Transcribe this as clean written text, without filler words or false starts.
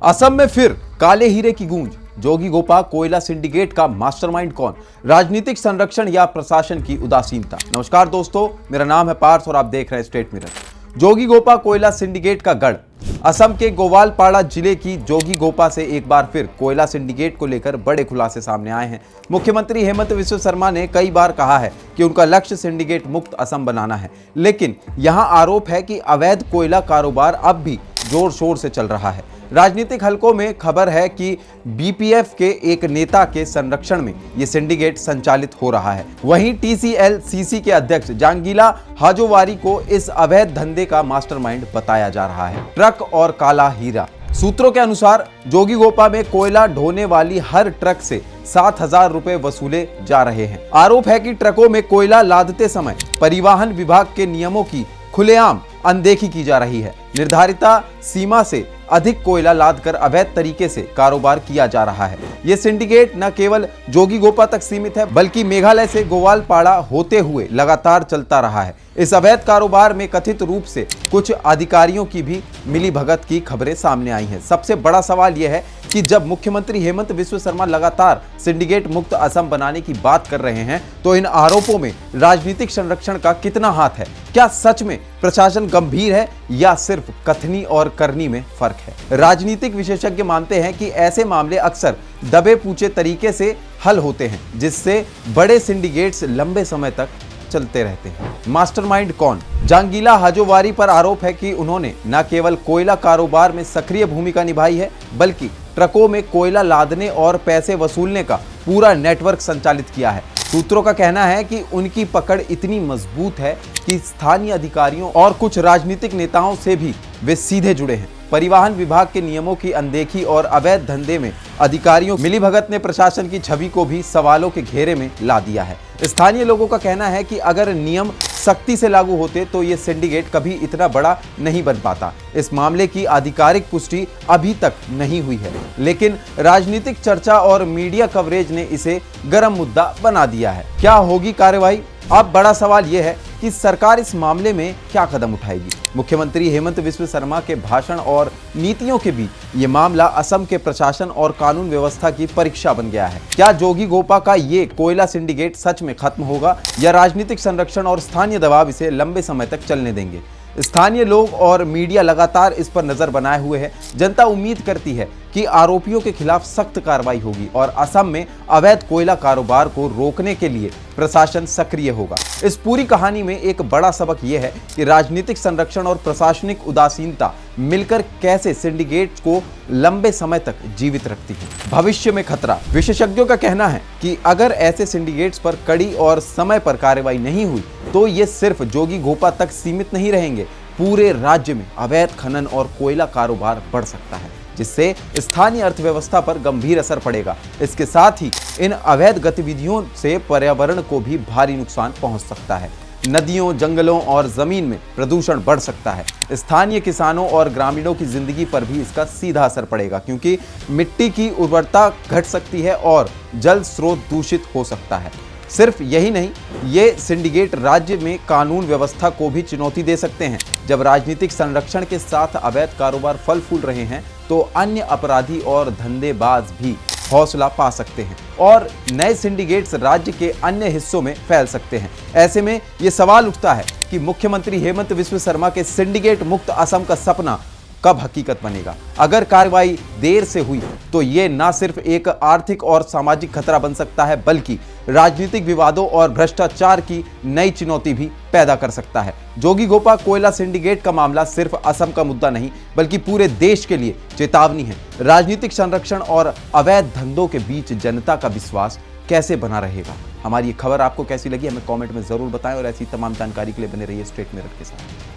असम में फिर काले हीरे की गूंज। जोगीघोपा कोयला सिंडिकेट का मास्टरमाइंड कौन? राजनीतिक संरक्षण या प्रशासन की उदासीनता? नमस्कार दोस्तों, मेरा नाम है पार्थ और आप देख रहे हैं स्टेट मिरर। जोगीघोपा कोयला सिंडिकेट का गढ़। असम के गोवालपाड़ा जिले की जोगीघोपा से एक बार फिर कोयला सिंडिकेट को लेकर बड़े खुलासे सामने आए हैं। मुख्यमंत्री हेमंत बिस्वा शर्मा ने कई बार कहा है कि उनका लक्ष्य सिंडिकेट मुक्त असम बनाना है, लेकिन यहां आरोप है कि अवैध कोयला कारोबार अब भी जोर शोर से चल रहा है। राजनीतिक हलकों में खबर है कि बीपीएफ के एक नेता के संरक्षण में यह सिंडिकेट संचालित हो रहा है। वहीं टीसीएलसीसी के अध्यक्ष जांगीला हाजोवारी को इस अवैध धंधे का मास्टरमाइंड बताया जा रहा है। ट्रक और काला हीरा। सूत्रों के अनुसार जोगीघोपा में कोयला ढोने वाली हर ट्रक से 7,000 रुपए वसूले जा रहे हैं। आरोप है कि ट्रकों में कोयला लादते समय परिवहन विभाग के नियमों की खुलेआम अनदेखी की जा रही है। निर्धारित सीमा से अधिक कोयला लादकर अवैध तरीके से कारोबार किया जा रहा है। ये सिंडिकेट न केवल जोगीघोपा तक सीमित है, बल्कि मेघालय से गोवालपाड़ा होते हुए लगातार चलता रहा है। इस अवैध कारोबार में कथित रूप से कुछ अधिकारियों की भी मिलीभगत की खबरें सामने आई हैं। सबसे बड़ा सवाल यह है कि जब मुख्यमंत्री हेमंत बिस्वा शर्मा लगातार सिंडिकेट मुक्त असम बनाने की बात कर रहे हैं, तो इन आरोपों में राजनीतिक संरक्षण का कितना हाथ है? क्या सच में प्रशासन गंभीर है या सिर्फ कथनी और करनी में फर्क है? राजनीतिक विशेषज्ञ मानते हैं कि ऐसे मामले अक्सर दबे पूछे तरीके से हल होते हैं, जिससे बड़े सिंडिकेट्स लंबे समय तक चलते रहते हैं। मास्टरमाइंड कौन? जांगीला हाजोवारी पर आरोप है कि उन्होंने न केवल कोयला कारोबार में सक्रिय भूमिका निभाई है, बल्कि ट्रकों में कोयला लादने और पैसे वसूलने का पूरा नेटवर्क संचालित किया है। सूत्रों का कहना है कि उनकी पकड़ इतनी मजबूत है कि स्थानीय अधिकारियों और कुछ राजनीतिक नेताओं से भी वे सीधे जुड़े हैं। परिवहन विभाग के नियमों की अनदेखी और अवैध धंधे में अधिकारियों मिलीभगत ने प्रशासन की छवि को भी सवालों के घेरे में ला दिया है। स्थानीय लोगों का कहना है कि अगर नियम सख्ती से लागू होते तो ये सिंडिकेट कभी इतना बड़ा नहीं बन पाता। इस मामले की आधिकारिक पुष्टि अभी तक नहीं हुई है, लेकिन राजनीतिक चर्चा और मीडिया कवरेज ने इसे गर्म मुद्दा बना दिया है। क्या होगी कार्रवाई? अब बड़ा सवाल यह है कि सरकार इस मामले में क्या कदम उठाएगी। मुख्यमंत्री हेमंत बिस्वा शर्मा के भाषण और नीतियों के बीच ये मामला असम के प्रशासन और कानून व्यवस्था की परीक्षा बन गया है। क्या जोगीघोपा का ये कोयला सिंडिकेट सच में खत्म होगा या राजनीतिक संरक्षण और स्थानीय दबाव इसे लंबे समय तक चलने देंगे? स्थानीय लोग और मीडिया लगातार इस पर नजर बनाए हुए है। जनता उम्मीद करती है कि आरोपियों के खिलाफ सख्त कार्रवाई होगी और असम में अवैध कोयला कारोबार को रोकने के लिए प्रशासन सक्रिय होगा। इस पूरी कहानी में एक बड़ा सबक यह है कि राजनीतिक संरक्षण और प्रशासनिक उदासीनता मिलकर कैसे सिंडिकेट को लंबे समय तक जीवित रखती है। भविष्य में खतरा। विशेषज्ञों का कहना है कि अगर ऐसे सिंडिकेट्स पर कड़ी और समय पर कार्रवाई नहीं हुई तो ये सिर्फ जोगीघोपा तक सीमित नहीं रहेंगे। पूरे राज्य में अवैध खनन और कोयला कारोबार बढ़ सकता है, जिससे स्थानीय अर्थव्यवस्था पर गंभीर असर पड़ेगा। इसके साथ ही इन अवैध गतिविधियों से पर्यावरण को भी भारी नुकसान पहुंच सकता है। नदियों, जंगलों और जमीन में प्रदूषण बढ़ सकता है। स्थानीय किसानों और ग्रामीणों की जिंदगी पर भी इसका सीधा असर पड़ेगा, क्योंकि मिट्टी की उर्वरता घट सकती है और जल स्रोत दूषित हो सकता है। सिर्फ यही नहीं, ये सिंडिकेट राज्य में कानून व्यवस्था को भी चुनौती दे सकते हैं। जब राजनीतिक संरक्षण के साथ अवैध कारोबार फल फूल रहे हैं, तो अन्य अपराधी और धंधेबाज भी हौसला पा सकते हैं और नए सिंडिकेट्स राज्य के अन्य हिस्सों में फैल सकते हैं। ऐसे में ये सवाल उठता है कि मुख्यमंत्री हेमंत बिस्वा शर्मा के सिंडिकेट मुक्त असम का सपना कब हकीकत बनेगा। अगर कार्रवाई देर से हुई तो ये न सिर्फ एक आर्थिक और सामाजिक खतरा बन सकता है, बल्कि राजनीतिक विवादों और भ्रष्टाचार की नई चुनौती भी पैदा कर सकता है। जोगीघोपा कोयला सिंडिकेट का मामला सिर्फ असम का मुद्दा नहीं, बल्कि पूरे देश के लिए चेतावनी है। राजनीतिक संरक्षण और अवैध धंधों के बीच जनता का विश्वास कैसे बना रहेगा? हमारी ये खबर आपको कैसी लगी हमें कमेंट में जरूर बताएं और ऐसी तमाम जानकारी के लिए बने रहिए स्टेट मिरर के साथ।